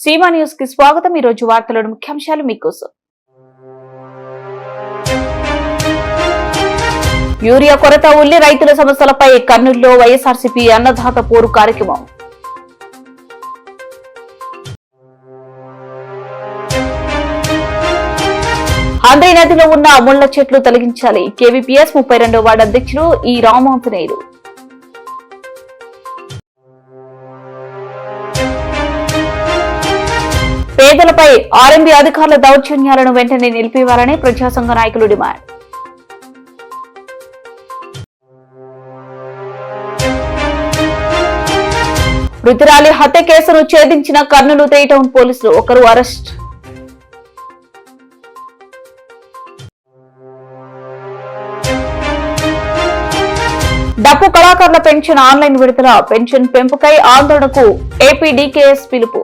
Seema news కి స్వాగతం. ఈ రోజు వార్తలోని ముఖ్యాంశాలు మీకోసం. యూరియా కొరత, ఉల్లి రైతుల సమస్యలపై కర్నూలులో వైఎస్ఆర్సీపీ అన్నదాత పోరు కార్యక్రమం. ఆంధ్రీ నదిలో ఉన్న ముళ్ల చెట్లు తొలగించాలి. కేవీపీఎస్ 32వ వార్డు అధ్యక్షులు ఈ రామాంజనేయులు. పేదలపై ఆర్ఎంబీ అధికారుల దౌర్జన్యాలను వెంటనే నిలిపివేయాలని ప్రజాసంఘ నాయకులు డిమాండ్. మృతురాలి హత్య కేసును ఛేదించిన కర్నూలు 3 టౌన్ పోలీసులు, ఒకరు అరెస్ట్. డప్పు కళాకారుల పెన్షన్ ఆన్లైన్ విడుదల. పెన్షన్ పెంపుకై ఆందోళనకు ఏపీ డీకేఎస్ పిలుపు.